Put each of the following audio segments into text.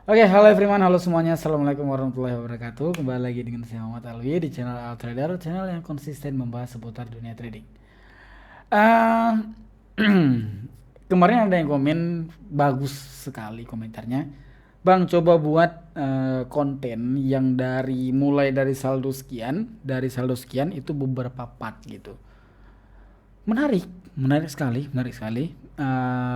Oke, halo everyone, halo semuanya. Assalamualaikum warahmatullahi wabarakatuh. Kembali lagi dengan saya Muhammad Alwi di channel Al Trader, channel yang konsisten membahas seputar dunia trading. Eh, Kemarin ada yang komen bagus sekali komentarnya. Bang, coba buat konten yang mulai dari saldo sekian itu beberapa part gitu. Menarik, menarik sekali.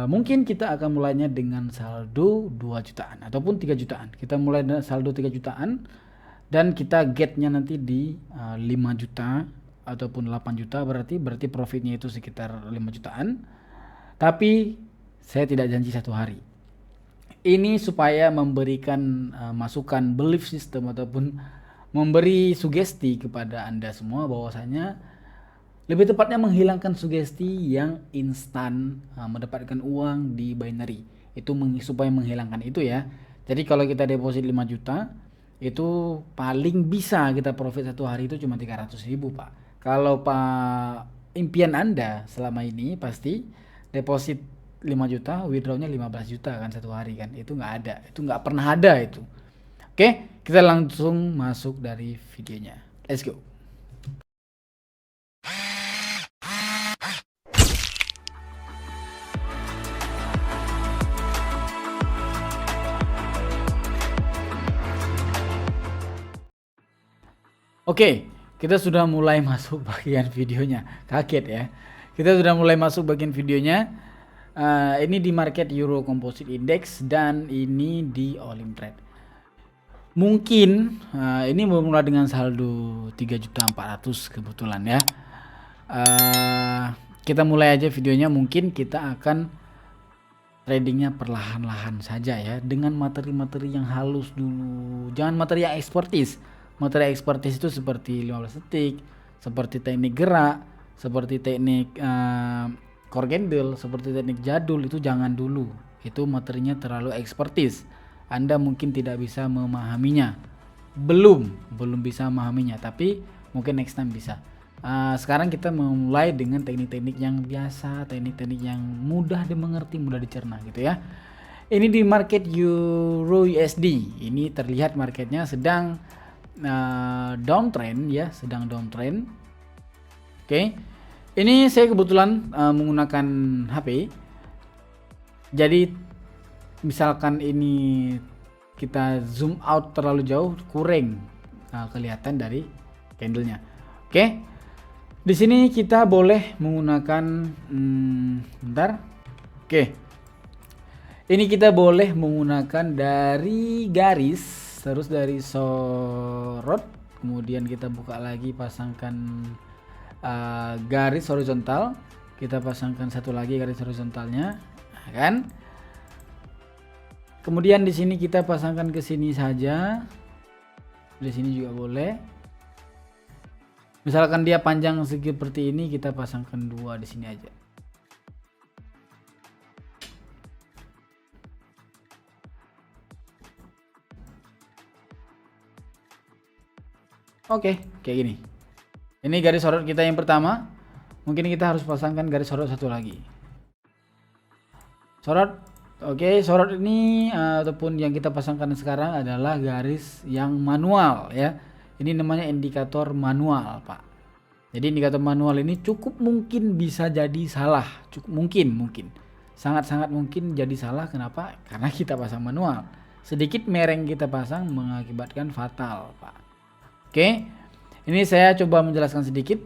Mungkin kita akan mulainya dengan saldo 2 jutaan ataupun 3 jutaan. Kita mulai dengan saldo 3 jutaan dan kita getnya nanti di 5 juta ataupun 8 juta, berarti profitnya itu sekitar 5 jutaan. Tapi saya tidak janji satu hari. Ini supaya memberikan masukan belief system ataupun memberi sugesti kepada Anda semua bahwasanya lebih tepatnya menghilangkan sugesti yang instan mendapatkan uang di binary. Itu supaya menghilangkan itu ya. Jadi kalau kita deposit 5 juta, itu paling bisa kita profit satu hari itu cuma 300.000 Pak. Kalau Pak impian Anda selama ini pasti deposit 5 juta, withdrawnya 15 juta kan satu hari kan. Itu nggak ada, itu nggak pernah ada itu. Oke, kita langsung masuk dari videonya. Let's go. Oke, kita sudah mulai masuk bagian videonya. Kaget ya. Kita sudah mulai masuk bagian videonya. Ini di market Euro Composite Index dan ini di All In Trade. Mungkin ini bermula dengan saldo 3.400.000 kebetulan ya. Kita mulai aja videonya. Mungkin kita akan tradingnya perlahan-lahan saja ya, dengan materi-materi yang halus dulu. Jangan materi yang ekspertis. Materi ekspertis itu seperti 15 detik, seperti teknik gerak, seperti teknik core candle, seperti teknik jadul, itu jangan dulu. Itu materinya terlalu ekspertis. Anda mungkin tidak bisa memahaminya. Belum bisa memahaminya, tapi mungkin next time bisa. Sekarang kita memulai dengan teknik-teknik yang biasa, teknik-teknik yang mudah dimengerti, mudah dicerna gitu ya. Ini di market Euro USD. Ini terlihat marketnya sedang downtrend ya, sedang downtrend. Oke. Ini saya kebetulan menggunakan HP. Jadi misalkan ini kita zoom out terlalu jauh, kurang kelihatan dari candlenya. Oke. Di sini kita boleh menggunakan bentar. Oke. Ini kita boleh menggunakan dari garis, terus dari sorot, kemudian kita buka lagi, pasangkan garis horizontal, kita pasangkan satu lagi garis horizontalnya, kan? Kemudian di sini kita pasangkan ke sini saja, di sini juga boleh. Misalkan dia panjang seperti ini, kita pasangkan dua di sini aja. Oke, kayak gini. Ini garis sorot kita yang pertama. Mungkin kita harus pasangkan garis sorot satu lagi. Sorot. Oke, sorot ini ataupun yang kita pasangkan sekarang adalah garis yang manual ya. Ini namanya indikator manual, Pak. Jadi indikator manual ini cukup mungkin bisa jadi salah. Cukup mungkin. Sangat-sangat mungkin jadi salah. Kenapa? Karena kita pasang manual. Sedikit mereng kita pasang mengakibatkan fatal, Pak. Oke. Ini saya coba menjelaskan sedikit.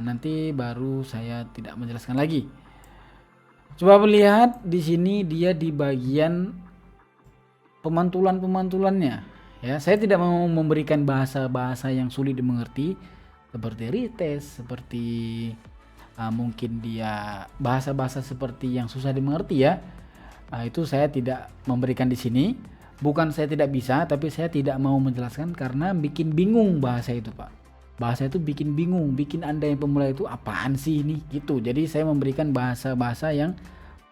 Nanti baru saya tidak menjelaskan lagi. Coba melihat di sini dia di bagian pemantulannya. Ya, saya tidak mau memberikan bahasa-bahasa yang sulit dimengerti seperti retest, seperti mungkin dia bahasa-bahasa seperti yang susah dimengerti ya. Itu saya tidak memberikan di sini. Bukan saya tidak bisa, tapi saya tidak mau menjelaskan karena bikin bingung bahasa itu, Pak. Bahasa itu bikin bingung, bikin Anda yang pemula itu apaan sih ini gitu. Jadi saya memberikan bahasa-bahasa yang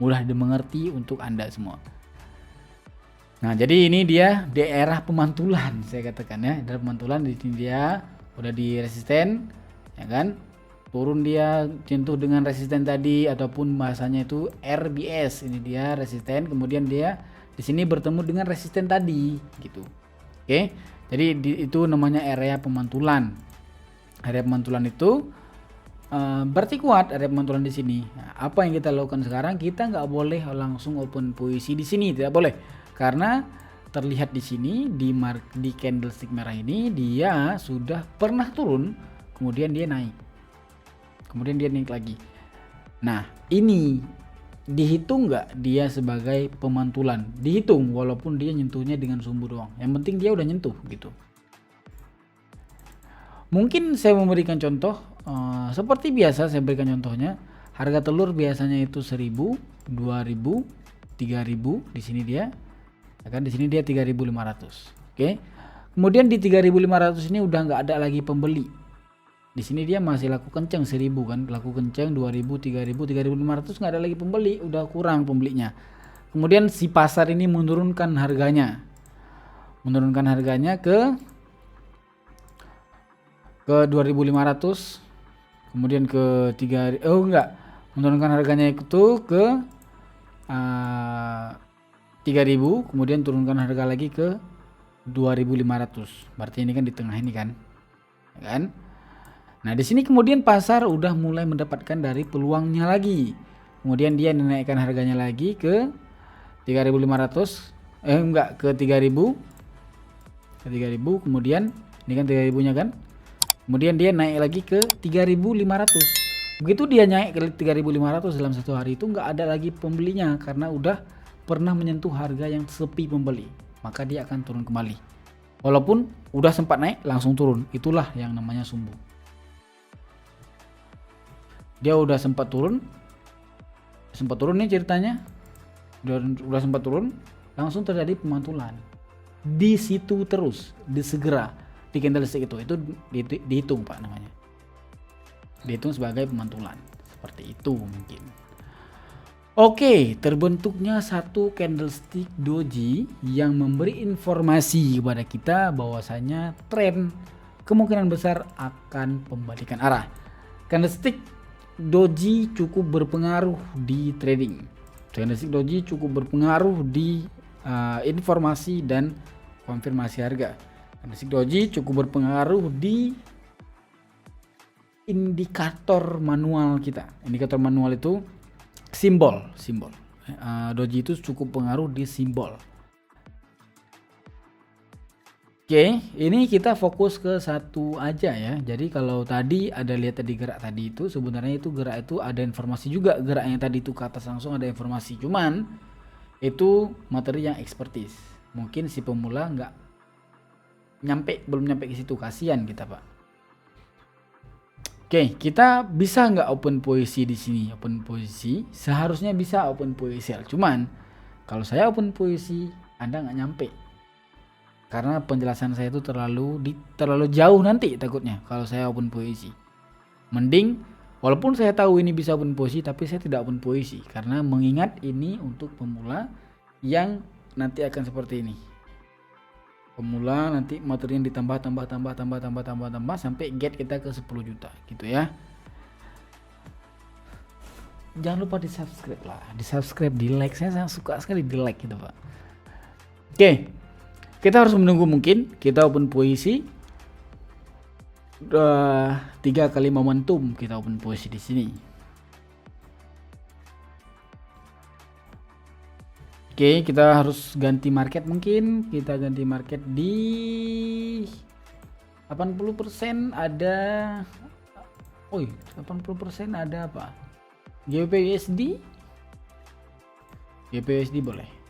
mudah dimengerti untuk Anda semua. Nah, jadi ini dia daerah pemantulan, saya katakan ya. Daerah pemantulan, di sini dia udah di resisten, ya kan? Turun dia sentuh dengan resisten tadi, ataupun bahasanya itu RBS. Ini dia resisten, kemudian dia di sini bertemu dengan resisten tadi gitu. Oke, jadi itu namanya area pemantulan. Area pemantulan itu berarti kuat area pemantulan di sini. Nah, apa yang kita lakukan sekarang, kita nggak boleh langsung open posisi di sini, tidak boleh, karena terlihat di sini di candlestick merah ini dia sudah pernah turun, kemudian dia naik, kemudian dia naik lagi. Nah, ini dihitung nggak dia sebagai pemantulan? Dihitung, walaupun dia nyentuhnya dengan sumbu doang. Yang penting dia udah nyentuh gitu. Mungkin saya memberikan contoh seperti biasa, saya berikan contohnya. Harga telur biasanya itu 1000, 2000, 3000. Di sini dia, kan di sini dia 3500. Oke. Kemudian di 3500 ini udah nggak ada lagi pembeli. Di sini dia masih laku kenceng 1000 kan, laku kenceng 2000, 3000, 3500, nggak ada lagi pembeli, udah kurang pembelinya. Kemudian si pasar ini menurunkan harganya ke 2500, kemudian ke 3, menurunkan harganya itu ke 3000, kemudian turunkan harga lagi ke 2500. Berarti ini kan di tengah ini kan. Nah, di sini kemudian pasar udah mulai mendapatkan dari peluangnya lagi. Kemudian dia menaikkan harganya lagi ke 3500, ke 3000. Ke 3000, kemudian ini kan 3000-nya kan. Kemudian dia naik lagi ke 3500. Begitu dia naik ke 3500 dalam satu hari itu nggak ada lagi pembelinya karena udah pernah menyentuh harga yang sepi pembeli. Maka dia akan turun kembali. Walaupun udah sempat naik langsung turun. Itulah yang namanya sumbu. Dia udah sempat turun nih ceritanya, udah sempat turun, langsung terjadi pemantulan di situ terus, disegera di candlestick itu dihitung Pak, namanya dihitung sebagai pemantulan seperti itu mungkin. Oke, terbentuknya satu candlestick doji yang memberi informasi kepada kita bahwasanya tren kemungkinan besar akan pembalikan arah. Candlestick doji cukup berpengaruh di trading. Candlestick doji cukup berpengaruh di informasi dan konfirmasi harga. Candlestick doji cukup berpengaruh di indikator manual kita. Indikator manual itu simbol. Doji itu cukup pengaruh di simbol. Oke, ini kita fokus ke satu aja ya. Jadi kalau tadi ada lihat tadi gerak tadi itu sebenarnya itu gerak itu ada informasi juga, gerak yang tadi itu ke atas langsung ada informasi. Cuman itu materi yang ekspertis. Mungkin si pemula belum nyampe ke situ, kasihan kita Pak. Oke, kita bisa nggak open posisi di sini? Open posisi seharusnya bisa open posisi. Cuman kalau saya open posisi Anda nggak nyampe. Karena penjelasan saya itu terlalu jauh nanti takutnya kalau saya open posisi. Mending walaupun saya tahu ini bisa open posisi tapi saya tidak open posisi karena mengingat ini untuk pemula yang nanti akan seperti ini. Pemula nanti materinya ditambah sampai get kita ke 10 juta gitu ya. Jangan lupa di-subscribe lah, di like, saya suka sekali di like gitu Pak. Oke. Kita harus menunggu, mungkin kita open posisi 3 kali momentum, kita open posisi di sini. Oke, kita harus ganti market, mungkin kita ganti market di 80% ada. 80% ada apa? GBP USD boleh.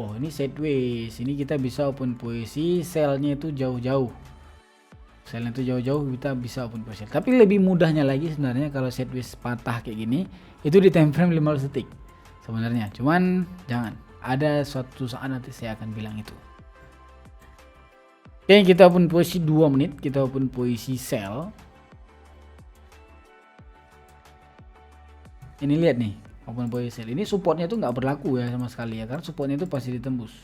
Oh, ini sideways. Ini kita bisa open posisi sell-nya itu jauh-jauh. Sell-nya itu jauh-jauh kita bisa open posisi. Tapi lebih mudahnya lagi sebenarnya kalau sideways patah kayak gini, itu di time frame 15 detik. Sebenarnya, cuman jangan. Ada suatu saat nanti saya akan bilang itu. Oke, kita open posisi 2 menit, kita open posisi sell. Ini lihat nih. Open posisi sell ini supportnya itu nggak berlaku ya sama sekali ya, karena supportnya itu pasti ditembus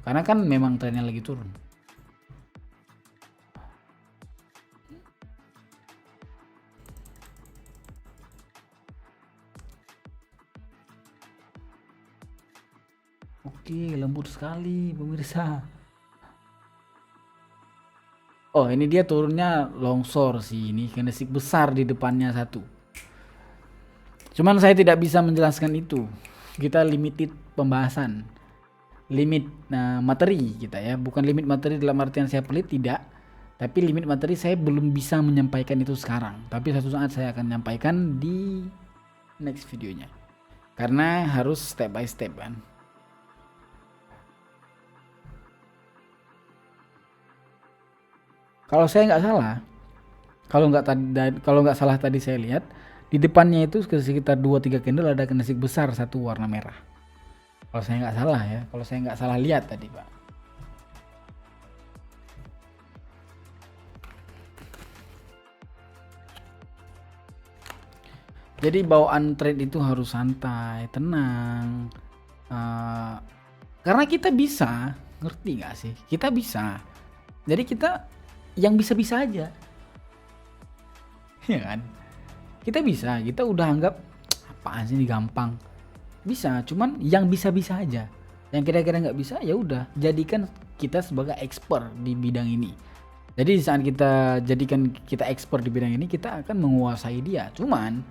karena kan memang trennya lagi turun. Oke, lembut sekali pemirsa. Oh, ini dia turunnya longsor sih, ini candlestick besar di depannya satu. Cuman saya tidak bisa menjelaskan itu. Kita limited pembahasan. Limit materi kita ya, bukan limit materi dalam artian saya pelit, tidak. Tapi limit materi saya belum bisa menyampaikan itu sekarang. Tapi suatu saat saya akan menyampaikan di next videonya. Karena harus step by step kan. Kalau saya nggak salah, kalau nggak salah tadi saya lihat di depannya itu sekitar 2-3 candle ada candlestick besar satu warna merah. Kalau saya nggak salah ya, kalau saya nggak salah lihat tadi Pak. Jadi bawaan trade itu harus santai, tenang. Karena kita bisa, ngerti nggak sih? Kita bisa. Jadi kita yang bisa-bisa aja, ya kan? Kita bisa, kita udah anggap apaan sih ini gampang. Bisa, cuman yang bisa-bisa aja. Yang kira-kira nggak bisa ya udah jadikan kita sebagai expert di bidang ini. Jadi saat kita jadikan kita expert di bidang ini, kita akan menguasai dia. Cuman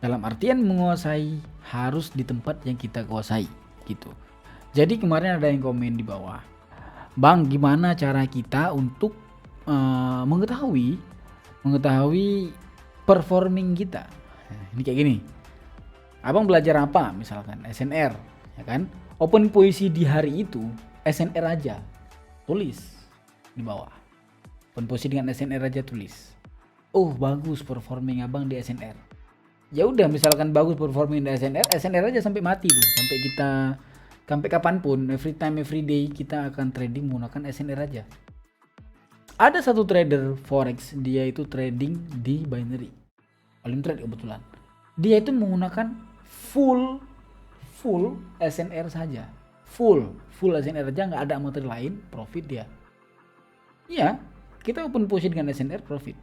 dalam artian menguasai harus di tempat yang kita kuasai gitu. Jadi kemarin ada yang komen di bawah, Bang, gimana cara kita untuk mengetahui performing kita? Nah, ini kayak gini. Abang belajar apa? Misalkan SNR, ya kan? Open posisi di hari itu SNR aja, tulis di bawah. Open posisi dengan SNR aja tulis. Oh, bagus performing abang di SNR. Ya udah, misalkan bagus performing di SNR aja sampai mati tuh, sampai kapanpun, every time every day kita akan trading menggunakan SNR aja. Ada satu trader forex, dia itu trading di binary, Olim Trade kebetulan. Dia itu menggunakan full SNR saja, full SNR aja, nggak ada materi lain, profit dia. Iya, kita open position dengan SNR profit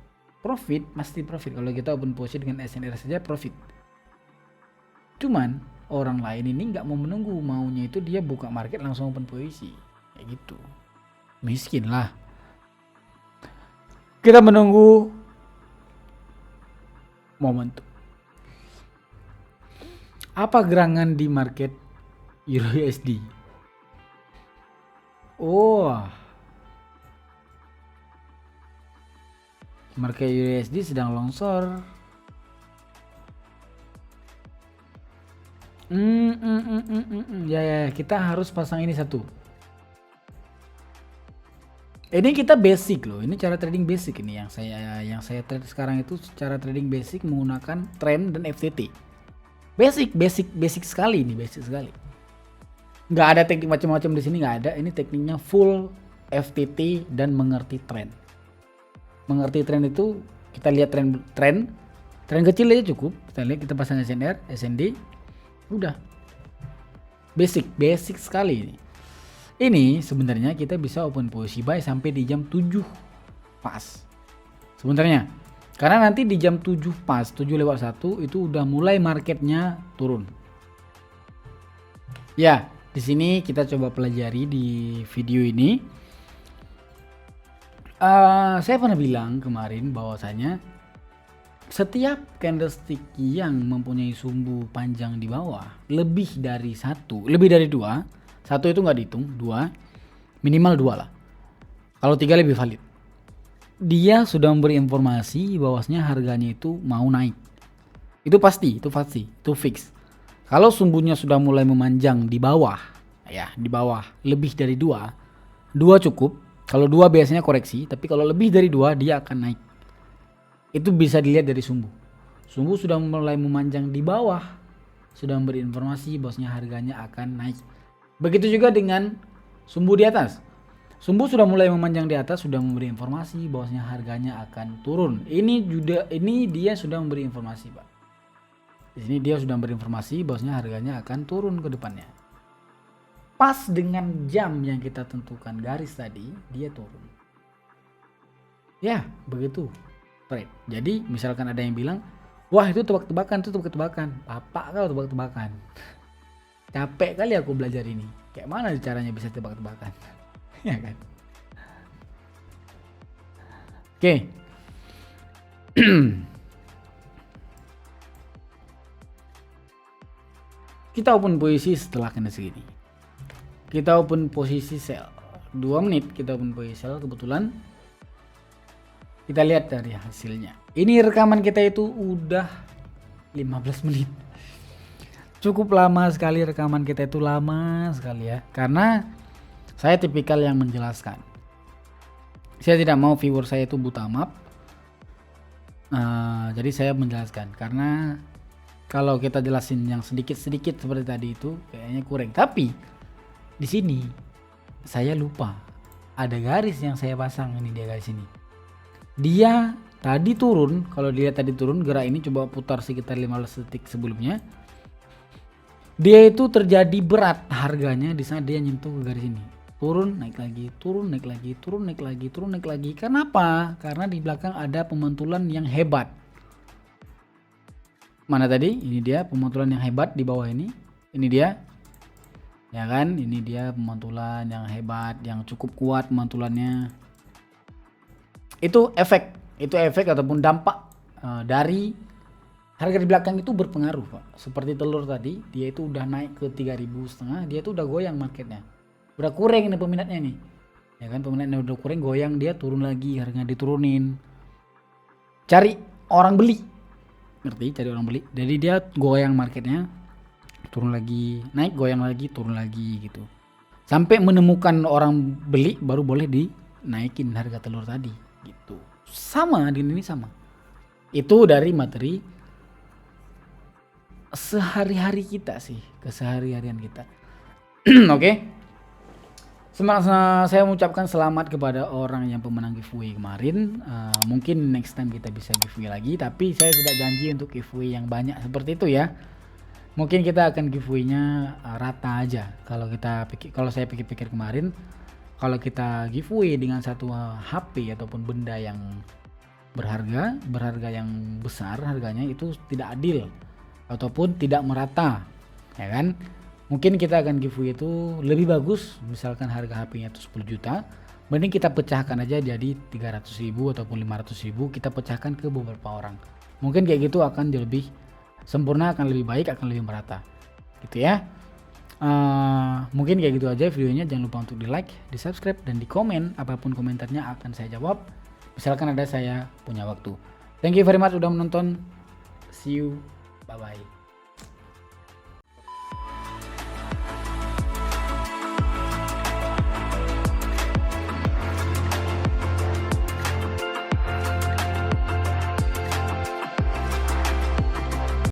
pasti profit. Kalau kita open position dengan SNR saja profit. Cuman orang lain ini nggak mau menunggu, maunya itu dia buka market langsung open posisi kayak gitu. Miskin lah. Kita menunggu momentum. Apa gerangan di market Euro USD? Oh, market Euro USD sedang longsor. Ya, kita harus pasang ini satu. Ini kita basic loh, ini cara trading basic ini yang saya trade sekarang itu cara trading basic menggunakan trend dan FTT. Basic sekali ini, basic sekali. Nggak ada teknik macam-macam di sini, nggak ada. Ini tekniknya full FTT dan mengerti trend. Mengerti trend itu kita lihat trend kecil aja cukup. Kita lihat, kita pasang SNR, SND, udah. Basic sekali ini. Ini sebenarnya kita bisa open posisi buy sampai di jam 7 pas. Sebenarnya. Karena nanti di jam 7 pas, 7:01 itu udah mulai marketnya turun. Ya, di sini kita coba pelajari di video ini. Saya pernah bilang kemarin bahwasanya setiap candlestick yang mempunyai sumbu panjang di bawah lebih dari dua, satu itu nggak dihitung, dua, minimal dua lah. Kalau tiga lebih valid. Dia sudah memberi informasi bahwasanya harganya itu mau naik. Itu pasti, itu fix. Kalau sumbunya sudah mulai memanjang di bawah, ya di bawah lebih dari dua cukup. Kalau dua biasanya koreksi, tapi kalau lebih dari dua dia akan naik. Itu bisa dilihat dari sumbu. Sumbu sudah mulai memanjang di bawah, sudah memberi informasi bahwasanya harganya akan naik. Begitu juga dengan sumbu di atas. Sumbu sudah mulai memanjang di atas, sudah memberi informasi bahwasanya harganya akan turun. Ini dia sudah memberi informasi, Pak. Di sini dia sudah memberi informasi bahwasanya harganya akan turun ke depannya. Pas dengan jam yang kita tentukan garis tadi, dia turun. Ya, begitu. Trade. Jadi misalkan ada yang bilang, wah itu tebak-tebakan, Bapak kau tebak-tebakan. Capek kali aku belajar ini. Kayak mana caranya bisa tebak-tebakan? Ya kan? Oke. Kita open posisi setelah kena segini. Kita open posisi sell 2 menit, kita open posisi sell kebetulan. Kita lihat dari hasilnya. Ini rekaman kita itu udah 15 menit. Cukup lama sekali rekaman kita itu, lama sekali ya. Karena saya tipikal yang menjelaskan. Saya tidak mau viewer saya itu buta map. Jadi saya menjelaskan, karena kalau kita jelasin yang sedikit-sedikit seperti tadi itu kayaknya kurang. Tapi di sini saya lupa ada garis yang saya pasang. Ini dia garis ini. Dia tadi turun, kalau dilihat tadi turun gerak ini, coba putar sekitar 15 detik sebelumnya. Dia itu terjadi berat harganya di saat dia nyentuh ke garis ini. Turun, naik lagi, turun, naik lagi, turun, naik lagi, turun, naik lagi. Kenapa? Karena di belakang ada pemantulan yang hebat. Mana tadi? Ini dia pemantulan yang hebat di bawah ini. Ini dia. Ya kan? Ini dia pemantulan yang hebat, yang cukup kuat pemantulannya. Itu efek ataupun dampak dari harga di belakang itu berpengaruh, Pak. Seperti telur tadi, dia itu udah naik ke 3.500, dia itu udah goyang marketnya. Udah kurang nih peminatnya nih. Ya kan, peminatnya udah kurang, goyang, dia turun lagi, harganya diturunin. Cari orang beli. Ngerti? Cari orang beli. Jadi dia goyang marketnya, turun lagi, naik, goyang lagi, turun lagi gitu. Sampai menemukan orang beli baru boleh dinaikin harga telur tadi gitu. Sama di ini sama. Itu dari materi sehari-hari kita sih, kesehari-harian kita. Oke. Saya mengucapkan selamat kepada orang yang pemenang giveaway kemarin. Mungkin next time kita bisa giveaway lagi, tapi saya tidak janji untuk giveaway yang banyak seperti itu ya. Mungkin kita akan giveaway-nya rata aja. Kalau saya pikir-pikir kemarin, kalau kita giveaway dengan satu HP ataupun benda yang berharga yang besar harganya, itu tidak adil ataupun tidak merata, ya kan? Mungkin kita akan giveaway itu lebih bagus, misalkan harga HP-nya itu 10 juta, mending kita pecahkan aja jadi 300.000 ataupun 500.000, kita pecahkan ke beberapa orang. Mungkin kayak gitu akan lebih sempurna, akan lebih baik, akan lebih merata gitu ya. Mungkin kayak gitu aja videonya. Jangan lupa untuk di like, di subscribe, dan di komen. Apapun komentarnya akan saya jawab misalkan ada saya punya waktu. Thank you very much udah menonton. See you, bye bye.